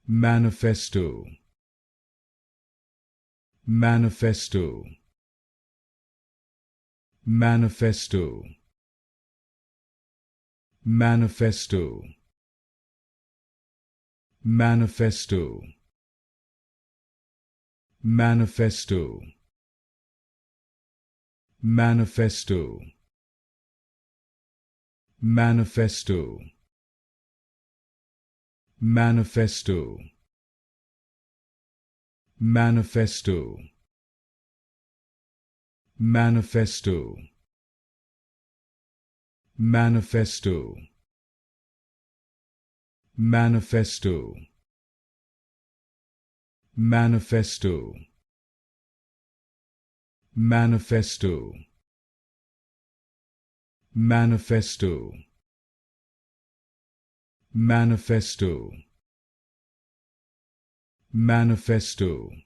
Manifesto. Manifesto. Manifesto. Manifesto. Manifesto. Manifesto. Manifesto. Manifesto. Manifesto. Manifesto. Manifesto. Manifesto. Manifesto. Manifesto. Manifesto. Manifesto. Manifesto. Manifesto.